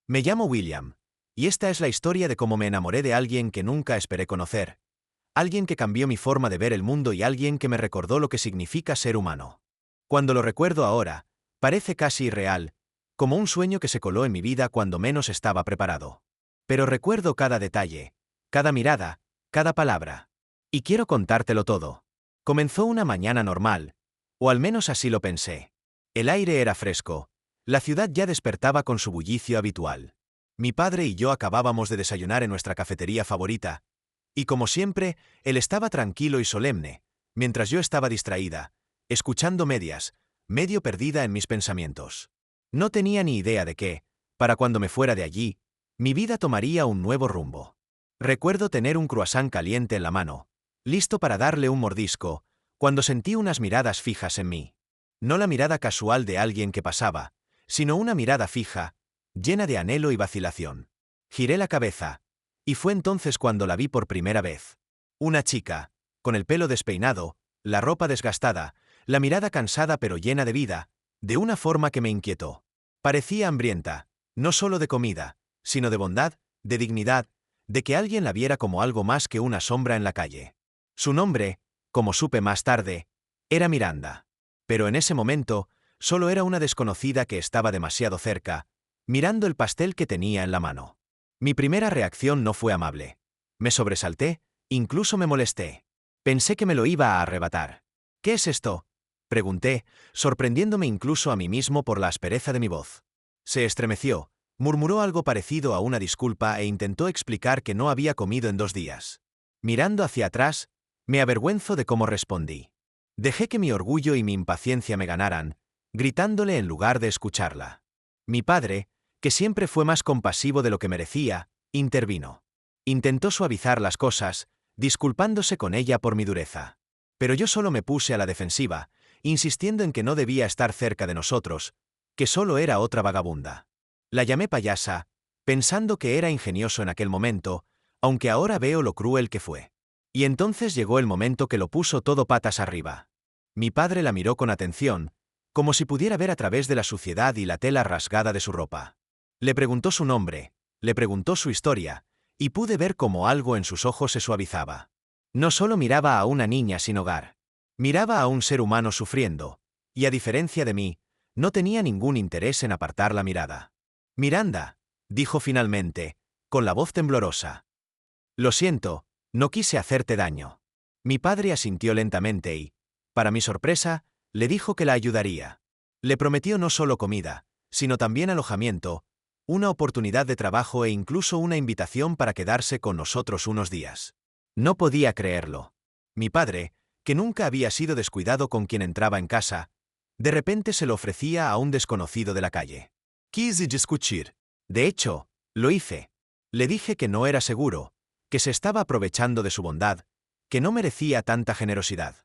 Me llamo William, y esta es la historia de cómo me enamoré de alguien que nunca esperé conocer, alguien que cambió mi forma de ver el mundo y alguien que me recordó lo que significa ser humano. Cuando lo recuerdo ahora, parece casi irreal, como un sueño que se coló en mi vida cuando menos estaba preparado. Pero recuerdo cada detalle, cada mirada, cada palabra. Y quiero contártelo todo. Comenzó una mañana normal, o al menos así lo pensé. El aire era fresco, la ciudad ya despertaba con su bullicio habitual. Mi padre y yo acabábamos de desayunar en nuestra cafetería favorita, y como siempre, él estaba tranquilo y solemne, mientras yo estaba distraída, escuchando medio perdida en mis pensamientos. No tenía ni idea de que, para cuando me fuera de allí, mi vida tomaría un nuevo rumbo. Recuerdo tener un croissant caliente en la mano, listo para darle un mordisco, cuando sentí unas miradas fijas en mí. No la mirada casual de alguien que pasaba, sino una mirada fija, llena de anhelo y vacilación. Giré la cabeza, y fue entonces cuando la vi por primera vez. Una chica, con el pelo despeinado, la ropa desgastada, la mirada cansada pero llena de vida, de una forma que me inquietó. Parecía hambrienta, no solo de comida, sino de bondad, de dignidad, de que alguien la viera como algo más que una sombra en la calle. Su nombre, como supe más tarde, era Miranda. Pero en ese momento, solo era una desconocida que estaba demasiado cerca, mirando el pastel que tenía en la mano. Mi primera reacción no fue amable. Me sobresalté, incluso me molesté. Pensé que me lo iba a arrebatar. ¿Qué es esto?, pregunté, sorprendiéndome incluso a mí mismo por la aspereza de mi voz. Se estremeció, murmuró algo parecido a una disculpa e intentó explicar que no había comido en 2 días. Mirando hacia atrás, me avergüenzo de cómo respondí. Dejé que mi orgullo y mi impaciencia me ganaran, gritándole en lugar de escucharla. Mi padre, que siempre fue más compasivo de lo que merecía, intervino. Intentó suavizar las cosas, disculpándose con ella por mi dureza. Pero yo solo me puse a la defensiva, insistiendo en que no debía estar cerca de nosotros, que solo era otra vagabunda. La llamé payasa, pensando que era ingenioso en aquel momento, aunque ahora veo lo cruel que fue. Y entonces llegó el momento que lo puso todo patas arriba. Mi padre la miró con atención, como si pudiera ver a través de la suciedad y la tela rasgada de su ropa. Le preguntó su nombre, le preguntó su historia, y pude ver cómo algo en sus ojos se suavizaba. No solo miraba a una niña sin hogar. Miraba a un ser humano sufriendo, y a diferencia de mí, no tenía ningún interés en apartar la mirada. Miranda, dijo finalmente, con la voz temblorosa. Lo siento, no quise hacerte daño. Mi padre asintió lentamente y, para mi sorpresa, le dijo que la ayudaría. Le prometió no solo comida, sino también alojamiento, una oportunidad de trabajo e incluso una invitación para quedarse con nosotros unos días. No podía creerlo. Mi padre, que nunca había sido descuidado con quien entraba en casa, de repente se lo ofrecía a un desconocido de la calle. Quise discutir. De hecho, lo hice. Le dije que no era seguro, que se estaba aprovechando de su bondad, que no merecía tanta generosidad.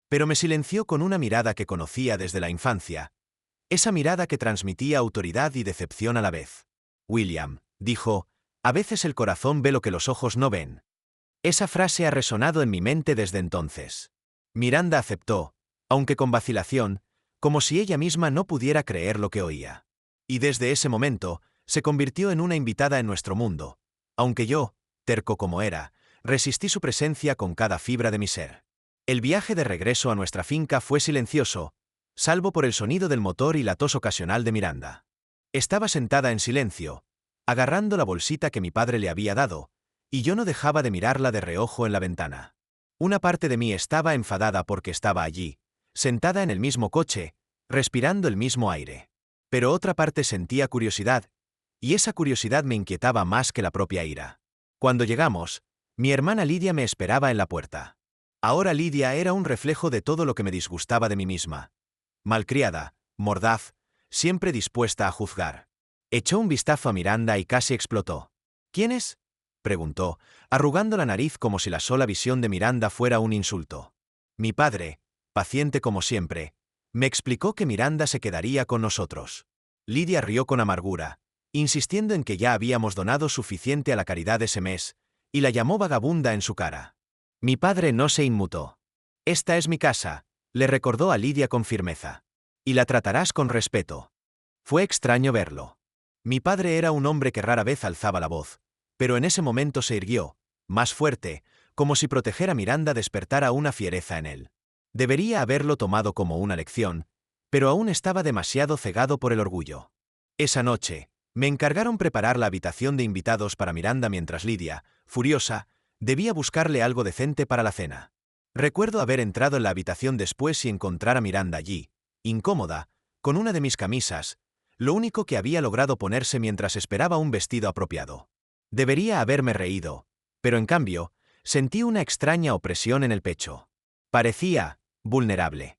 Pero me silenció con una mirada que conocía desde la infancia, esa mirada que transmitía autoridad y decepción a la vez. William, dijo, a veces el corazón ve lo que los ojos no ven. Esa frase ha resonado en mi mente desde entonces. Miranda aceptó, aunque con vacilación, como si ella misma no pudiera creer lo que oía. Y desde ese momento, se convirtió en una invitada en nuestro mundo, aunque yo, terco como era, resistí su presencia con cada fibra de mi ser. El viaje de regreso a nuestra finca fue silencioso, salvo por el sonido del motor y la tos ocasional de Miranda. Estaba sentada en silencio, agarrando la bolsita que mi padre le había dado, y yo no dejaba de mirarla de reojo en la ventana. Una parte de mí estaba enfadada porque estaba allí, sentada en el mismo coche, respirando el mismo aire. Pero otra parte sentía curiosidad, y esa curiosidad me inquietaba más que la propia ira. Cuando llegamos, mi hermana Lidia me esperaba en la puerta. Ahora Lidia era un reflejo de todo lo que me disgustaba de mí misma. Malcriada, mordaz, siempre dispuesta a juzgar. Echó un vistazo a Miranda y casi explotó. ¿Quién es?, preguntó, arrugando la nariz como si la sola visión de Miranda fuera un insulto. Mi padre, paciente como siempre, me explicó que Miranda se quedaría con nosotros. Lidia rió con amargura, insistiendo en que ya habíamos donado suficiente a la caridad ese mes, y la llamó vagabunda en su cara. Mi padre no se inmutó. Esta es mi casa, le recordó a Lidia con firmeza. Y la tratarás con respeto. Fue extraño verlo. Mi padre era un hombre que rara vez alzaba la voz, pero en ese momento se irguió, más fuerte, como si proteger a Miranda despertara una fiereza en él. Debería haberlo tomado como una lección, pero aún estaba demasiado cegado por el orgullo. Esa noche, me encargaron preparar la habitación de invitados para Miranda mientras Lidia, furiosa, debía buscarle algo decente para la cena. Recuerdo haber entrado en la habitación después y encontrar a Miranda allí, incómoda, con una de mis camisas, lo único que había logrado ponerse mientras esperaba un vestido apropiado. Debería haberme reído, pero en cambio, sentí una extraña opresión en el pecho. Parecía vulnerable.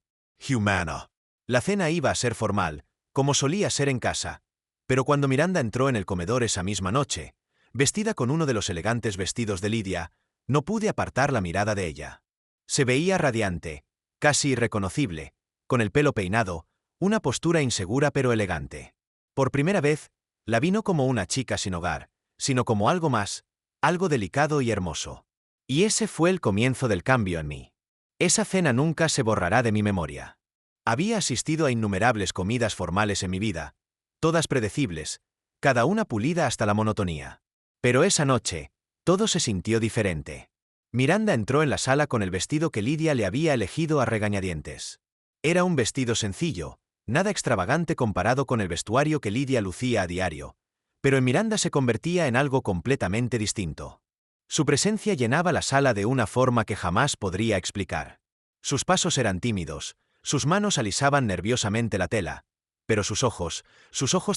Humana. La cena iba a ser formal, como solía ser en casa, pero cuando Miranda entró en el comedor esa misma noche, vestida con uno de los elegantes vestidos de Lidia, no pude apartar la mirada de ella. Se veía radiante, casi irreconocible, con el pelo peinado, una postura insegura pero elegante. Por primera vez, la vi no como una chica sin hogar, sino como algo más, algo delicado y hermoso. Y ese fue el comienzo del cambio en mí. Esa cena nunca se borrará de mi memoria. Había asistido a innumerables comidas formales en mi vida, todas predecibles, cada una pulida hasta la monotonía. Pero esa noche, todo se sintió diferente. Miranda entró en la sala con el vestido que Lidia le había elegido a regañadientes. Era un vestido sencillo, nada extravagante comparado con el vestuario que Lidia lucía a diario, pero en Miranda se convertía en algo completamente distinto. Su presencia llenaba la sala de una forma que jamás podría explicar. Sus pasos eran tímidos, sus manos alisaban nerviosamente la tela, pero sus ojos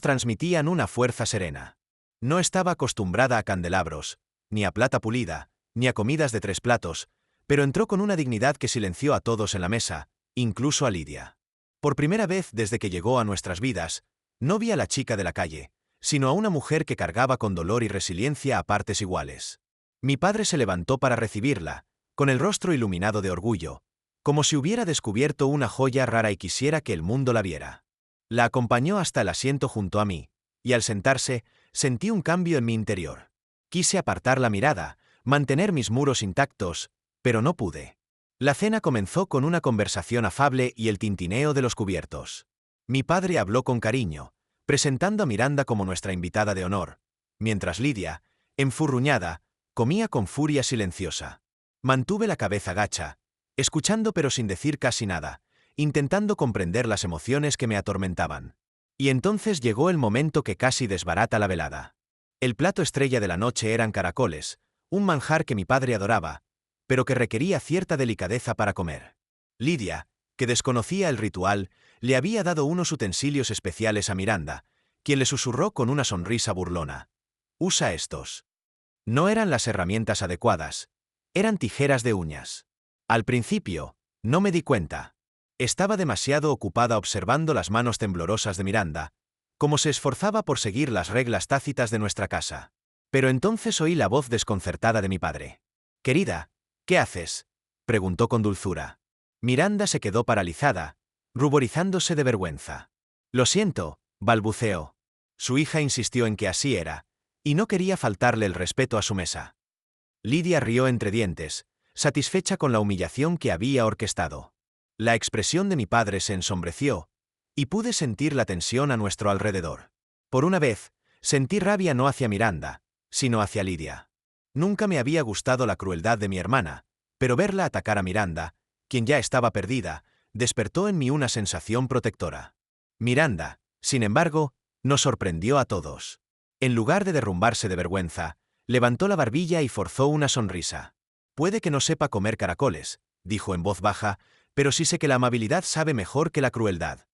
transmitían una fuerza serena. No estaba acostumbrada a candelabros, ni a plata pulida, ni a comidas de 3 platos, pero entró con una dignidad que silenció a todos en la mesa, incluso a Lidia. Por primera vez desde que llegó a nuestras vidas, no vi a la chica de la calle, sino a una mujer que cargaba con dolor y resiliencia a partes iguales. Mi padre se levantó para recibirla, con el rostro iluminado de orgullo, como si hubiera descubierto una joya rara y quisiera que el mundo la viera. La acompañó hasta el asiento junto a mí, y al sentarse, sentí un cambio en mi interior. Quise apartar la mirada, mantener mis muros intactos, pero no pude. La cena comenzó con una conversación afable y el tintineo de los cubiertos. Mi padre habló con cariño, presentando a Miranda como nuestra invitada de honor, mientras Lidia, enfurruñada, comía con furia silenciosa. Mantuve la cabeza gacha, escuchando pero sin decir casi nada, intentando comprender las emociones que me atormentaban. Y entonces llegó el momento que casi desbarata la velada. El plato estrella de la noche eran caracoles, un manjar que mi padre adoraba, pero que requería cierta delicadeza para comer. Lidia, que desconocía el ritual, le había dado unos utensilios especiales a Miranda, quien le susurró con una sonrisa burlona: «Usa estos». No eran las herramientas adecuadas, eran tijeras de uñas. Al principio, no me di cuenta. Estaba demasiado ocupada observando las manos temblorosas de Miranda, como se esforzaba por seguir las reglas tácitas de nuestra casa. Pero entonces oí la voz desconcertada de mi padre. «Querida, ¿qué haces?», preguntó con dulzura. Miranda se quedó paralizada, ruborizándose de vergüenza. «Lo siento», balbuceó. Su hija insistió en que así era, y no quería faltarle el respeto a su mesa. Lidia rió entre dientes, satisfecha con la humillación que había orquestado. La expresión de mi padre se ensombreció, y pude sentir la tensión a nuestro alrededor. Por una vez, sentí rabia no hacia Miranda, sino hacia Lidia. Nunca me había gustado la crueldad de mi hermana, pero verla atacar a Miranda, quien ya estaba perdida, despertó en mí una sensación protectora. Miranda, sin embargo, nos sorprendió a todos. En lugar de derrumbarse de vergüenza, levantó la barbilla y forzó una sonrisa. «Puede que no sepa comer caracoles», dijo en voz baja, «pero sí sé que la amabilidad sabe mejor que la crueldad».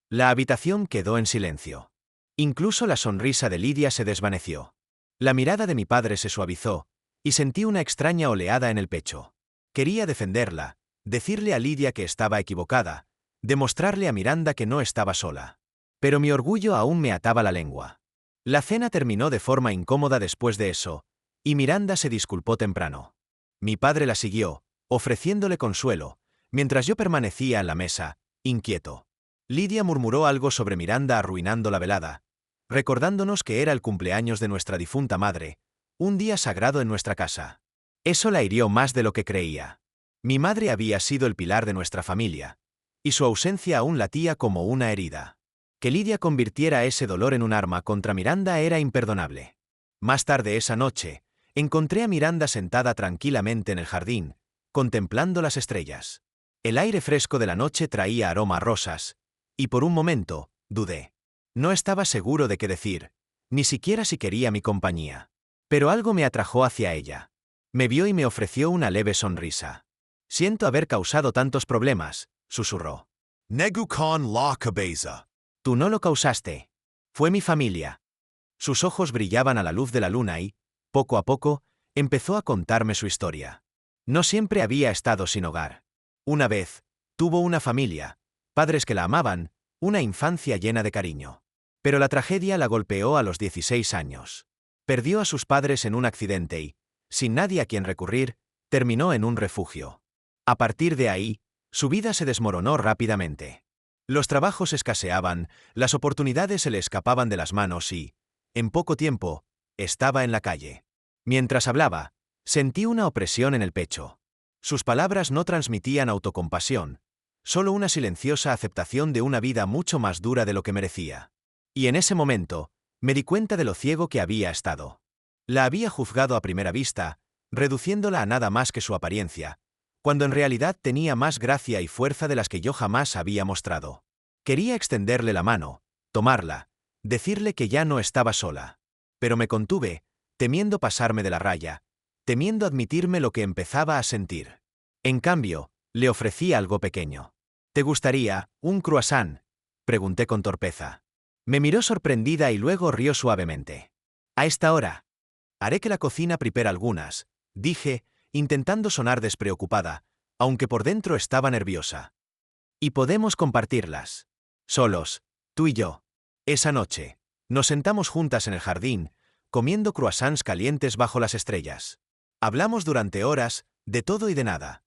La habitación quedó en silencio. Incluso la sonrisa de Lidia se desvaneció. La mirada de mi padre se suavizó, y sentí una extraña oleada en el pecho. Quería defenderla, decirle a Lidia que estaba equivocada, demostrarle a Miranda que no estaba sola. Pero mi orgullo aún me ataba la lengua. La cena terminó de forma incómoda después de eso, y Miranda se disculpó temprano. Mi padre la siguió, ofreciéndole consuelo, mientras yo permanecía en la mesa, inquieto. Lidia murmuró algo sobre Miranda arruinando la velada, recordándonos que era el cumpleaños de nuestra difunta madre, un día sagrado en nuestra casa. Eso la hirió más de lo que creía. Mi madre había sido el pilar de nuestra familia, y su ausencia aún latía como una herida. Que Lydia convirtiera ese dolor en un arma contra Miranda era imperdonable. Más tarde esa noche, encontré a Miranda sentada tranquilamente en el jardín, contemplando las estrellas. El aire fresco de la noche traía aroma a rosas, y por un momento, dudé. No estaba seguro de qué decir, ni siquiera si quería mi compañía. Pero algo me atrajo hacia ella. Me vio y me ofreció una leve sonrisa. Siento haber causado tantos problemas, susurró. Negu con la cabeza. Tú no lo causaste. Fue mi familia. Sus ojos brillaban a la luz de la luna y, poco a poco, empezó a contarme su historia. No siempre había estado sin hogar. Una vez, tuvo una familia, padres que la amaban, una infancia llena de cariño. Pero la tragedia la golpeó a los 16 años. Perdió a sus padres en un accidente y, sin nadie a quien recurrir, terminó en un refugio. A partir de ahí, su vida se desmoronó rápidamente. Los trabajos escaseaban, las oportunidades se le escapaban de las manos y, en poco tiempo, estaba en la calle. Mientras hablaba, sentí una opresión en el pecho. Sus palabras no transmitían autocompasión, solo una silenciosa aceptación de una vida mucho más dura de lo que merecía. Y en ese momento, me di cuenta de lo ciego que había estado. La había juzgado a primera vista, reduciéndola a nada más que su apariencia, cuando en realidad tenía más gracia y fuerza de las que yo jamás había mostrado. Quería extenderle la mano, tomarla, decirle que ya no estaba sola. Pero me contuve, temiendo pasarme de la raya, temiendo admitirme lo que empezaba a sentir. En cambio, le ofrecí algo pequeño. ¿Te gustaría un croissant?, pregunté con torpeza. Me miró sorprendida y luego rió suavemente. A esta hora. Haré que la cocina prepare algunas, dije, intentando sonar despreocupada, aunque por dentro estaba nerviosa. Y podemos compartirlas. Solos, tú y yo. Esa noche, nos sentamos juntas en el jardín, comiendo croissants calientes bajo las estrellas. Hablamos durante horas, de todo y de nada.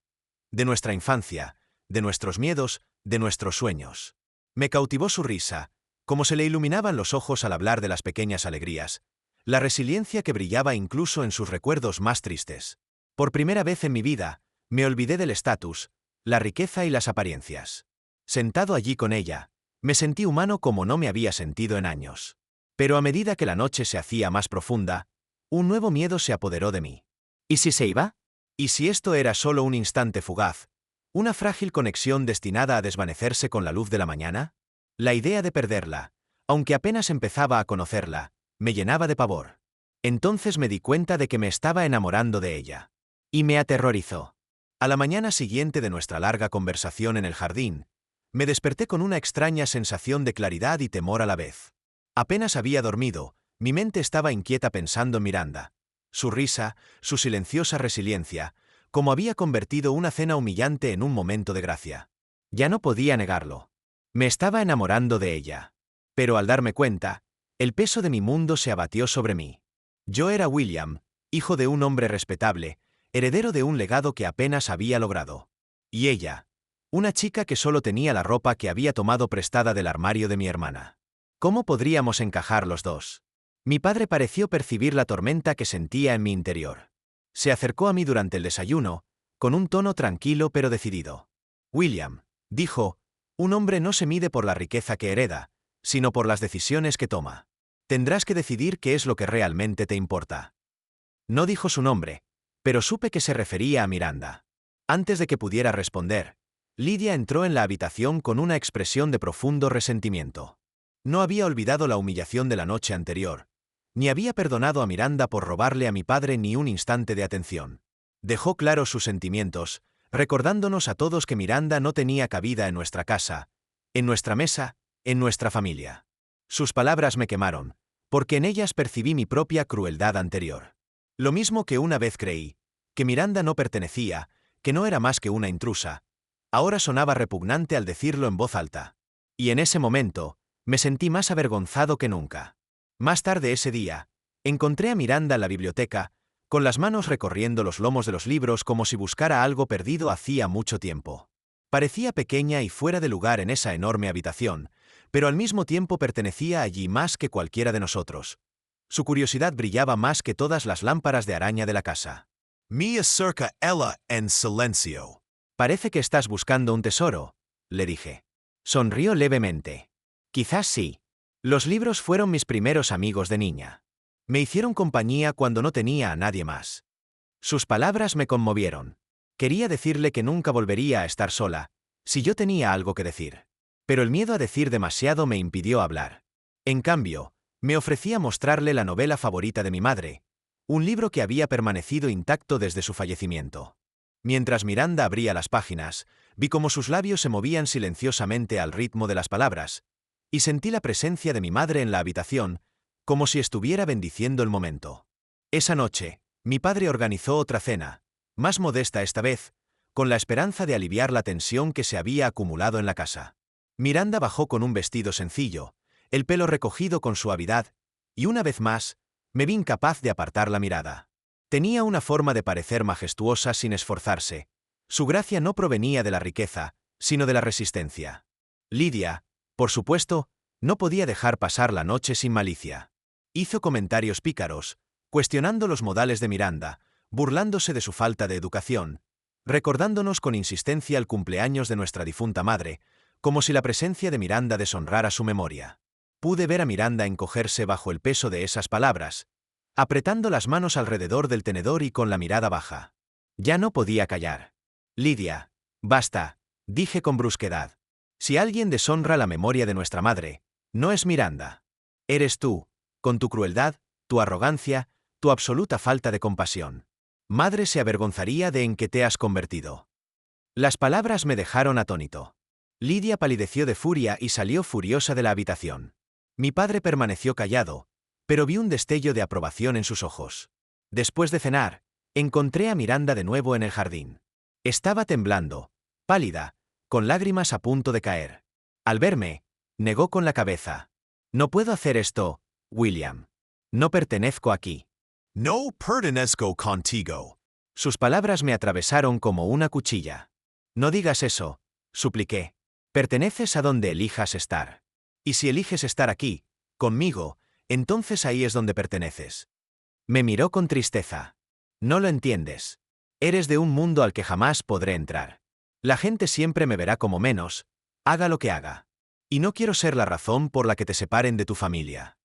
De nuestra infancia, de nuestros miedos, de nuestros sueños. Me cautivó su risa, como se le iluminaban los ojos al hablar de las pequeñas alegrías, la resiliencia que brillaba incluso en sus recuerdos más tristes. Por primera vez en mi vida, me olvidé del estatus, la riqueza y las apariencias. Sentado allí con ella, me sentí humano como no me había sentido en años. Pero a medida que la noche se hacía más profunda, un nuevo miedo se apoderó de mí. ¿Y si se iba? ¿Y si esto era solo un instante fugaz, una frágil conexión destinada a desvanecerse con la luz de la mañana? La idea de perderla, aunque apenas empezaba a conocerla, me llenaba de pavor. Entonces me di cuenta de que me estaba enamorando de ella. Y me aterrorizó. A la mañana siguiente de nuestra larga conversación en el jardín, me desperté con una extraña sensación de claridad y temor a la vez. Apenas había dormido, mi mente estaba inquieta pensando en Miranda. Su risa, su silenciosa resiliencia, como había convertido una cena humillante en un momento de gracia. Ya no podía negarlo. Me estaba enamorando de ella. Pero al darme cuenta, el peso de mi mundo se abatió sobre mí. Yo era William, hijo de un hombre respetable, heredero de un legado que apenas había logrado. Y ella, una chica que solo tenía la ropa que había tomado prestada del armario de mi hermana. ¿Cómo podríamos encajar los dos? Mi padre pareció percibir la tormenta que sentía en mi interior. Se acercó a mí durante el desayuno, con un tono tranquilo pero decidido. William, dijo, un hombre no se mide por la riqueza que hereda, sino por las decisiones que toma. Tendrás que decidir qué es lo que realmente te importa. No dijo su nombre, pero supe que se refería a Miranda. Antes de que pudiera responder, Lydia entró en la habitación con una expresión de profundo resentimiento. No había olvidado la humillación de la noche anterior, ni había perdonado a Miranda por robarle a mi padre ni un instante de atención. Dejó claros sus sentimientos, recordándonos a todos que Miranda no tenía cabida en nuestra casa, en nuestra mesa, en nuestra familia. Sus palabras me quemaron, porque en ellas percibí mi propia crueldad anterior. Lo mismo que una vez creí, que Miranda no pertenecía, que no era más que una intrusa, ahora sonaba repugnante al decirlo en voz alta. Y en ese momento, me sentí más avergonzado que nunca. Más tarde ese día, encontré a Miranda en la biblioteca, con las manos recorriendo los lomos de los libros como si buscara algo perdido hacía mucho tiempo. Parecía pequeña y fuera de lugar en esa enorme habitación, pero al mismo tiempo pertenecía allí más que cualquiera de nosotros. Su curiosidad brillaba más que todas las lámparas de araña de la casa. Mi acerca ella en silencio. Parece que estás buscando un tesoro, le dije. Sonrió levemente. Quizás sí. Los libros fueron mis primeros amigos de niña. Me hicieron compañía cuando no tenía a nadie más. Sus palabras me conmovieron. Quería decirle que nunca volvería a estar sola, si yo tenía algo que decir. Pero el miedo a decir demasiado me impidió hablar. En cambio, me ofrecía mostrarle la novela favorita de mi madre, un libro que había permanecido intacto desde su fallecimiento. Mientras Miranda abría las páginas, vi cómo sus labios se movían silenciosamente al ritmo de las palabras, y sentí la presencia de mi madre en la habitación, como si estuviera bendiciendo el momento. Esa noche, mi padre organizó otra cena, más modesta esta vez, con la esperanza de aliviar la tensión que se había acumulado en la casa. Miranda bajó con un vestido sencillo, el pelo recogido con suavidad, y una vez más, me vi incapaz de apartar la mirada. Tenía una forma de parecer majestuosa sin esforzarse. Su gracia no provenía de la riqueza, sino de la resistencia. Lidia, por supuesto, no podía dejar pasar la noche sin malicia. Hizo comentarios pícaros, cuestionando los modales de Miranda, burlándose de su falta de educación, recordándonos con insistencia el cumpleaños de nuestra difunta madre, como si la presencia de Miranda deshonrara su memoria. Pude ver a Miranda encogerse bajo el peso de esas palabras, apretando las manos alrededor del tenedor y con la mirada baja. Ya no podía callar. Lidia, basta, dije con brusquedad. Si alguien deshonra la memoria de nuestra madre, no es Miranda. Eres tú, con tu crueldad, tu arrogancia, tu absoluta falta de compasión. Madre se avergonzaría de en que te has convertido. Las palabras me dejaron atónito. Lidia palideció de furia y salió furiosa de la habitación. Mi padre permaneció callado, pero vi un destello de aprobación en sus ojos. Después de cenar, encontré a Miranda de nuevo en el jardín. Estaba temblando, pálida, con lágrimas a punto de caer. Al verme, negó con la cabeza. No puedo hacer esto, William. No pertenezco aquí. No pertenezco contigo. Sus palabras me atravesaron como una cuchilla. No digas eso, supliqué. Perteneces a donde elijas estar. Y si eliges estar aquí, conmigo, entonces ahí es donde perteneces. Me miró con tristeza. No lo entiendes. Eres de un mundo al que jamás podré entrar. La gente siempre me verá como menos, haga lo que haga. Y no quiero ser la razón por la que te separen de tu familia.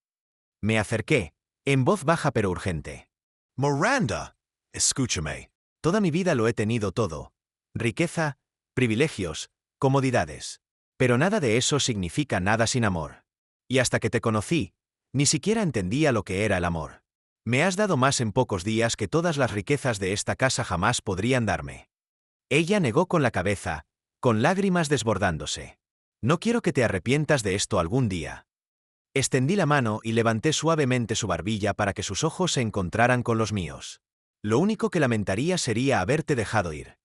Me acerqué, en voz baja pero urgente. Miranda, escúchame. Toda mi vida lo he tenido todo. Riqueza, privilegios, comodidades. Pero nada de eso significa nada sin amor. Y hasta que te conocí, ni siquiera entendía lo que era el amor. Me has dado más en pocos días que todas las riquezas de esta casa jamás podrían darme. Ella negó con la cabeza, con lágrimas desbordándose. No quiero que te arrepientas de esto algún día. Extendí la mano y levanté suavemente su barbilla para que sus ojos se encontraran con los míos. Lo único que lamentaría sería haberte dejado ir.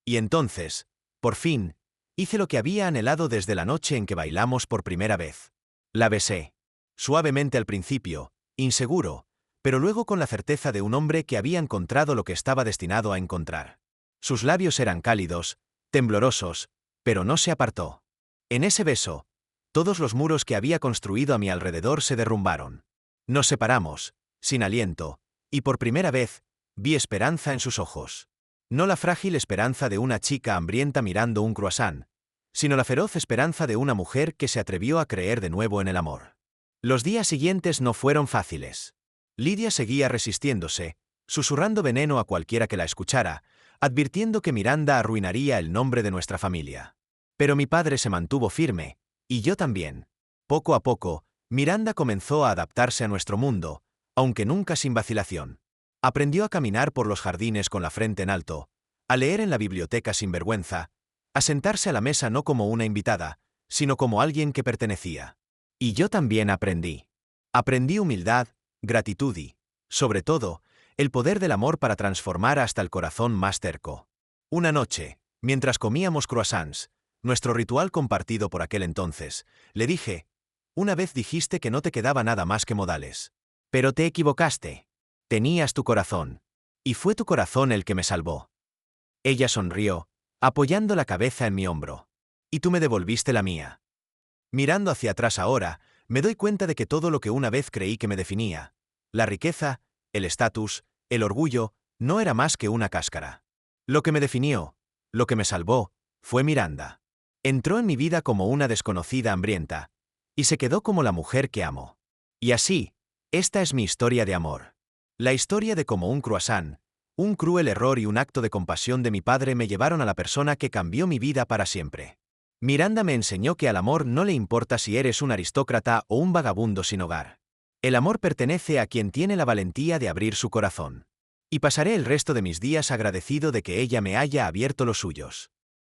Y entonces, por fin, hice lo que había anhelado desde la noche en que bailamos por primera vez. La besé. Suavemente al principio, inseguro, pero luego con la certeza de un hombre que había encontrado lo que estaba destinado a encontrar. Sus labios eran cálidos, temblorosos, pero no se apartó. En ese beso, todos los muros que había construido a mi alrededor se derrumbaron. Nos separamos, sin aliento, y por primera vez, vi esperanza en sus ojos. No la frágil esperanza de una chica hambrienta mirando un croissant, sino la feroz esperanza de una mujer que se atrevió a creer de nuevo en el amor. Los días siguientes no fueron fáciles. Lidia seguía resistiéndose, susurrando veneno a cualquiera que la escuchara, advirtiendo que Miranda arruinaría el nombre de nuestra familia. Pero mi padre se mantuvo firme, y yo también. Poco a poco, Miranda comenzó a adaptarse a nuestro mundo, aunque nunca sin vacilación. Aprendió a caminar por los jardines con la frente en alto, a leer en la biblioteca sin vergüenza, a sentarse a la mesa no como una invitada, sino como alguien que pertenecía. Y yo también aprendí. Aprendí humildad, gratitud y, sobre todo, el poder del amor para transformar hasta el corazón más terco. Una noche, mientras comíamos croissants, nuestro ritual compartido por aquel entonces, le dije, una vez dijiste que no te quedaba nada más que modales. Pero te equivocaste. Tenías tu corazón. Y fue tu corazón el que me salvó. Ella sonrió, apoyando la cabeza en mi hombro. Y tú me devolviste la mía. Mirando hacia atrás ahora, me doy cuenta de que todo lo que una vez creí que me definía, la riqueza, el estatus, el orgullo, no era más que una cáscara. Lo que me definió, lo que me salvó, fue Miranda. Entró en mi vida como una desconocida hambrienta, y se quedó como la mujer que amo. Y así, esta es mi historia de amor. La historia de cómo un croissant, un cruel error y un acto de compasión de mi padre me llevaron a la persona que cambió mi vida para siempre. Miranda me enseñó que al amor no le importa si eres un aristócrata o un vagabundo sin hogar. El amor pertenece a quien tiene la valentía de abrir su corazón. Y pasaré el resto de mis días agradecido de que ella me haya abierto los suyos.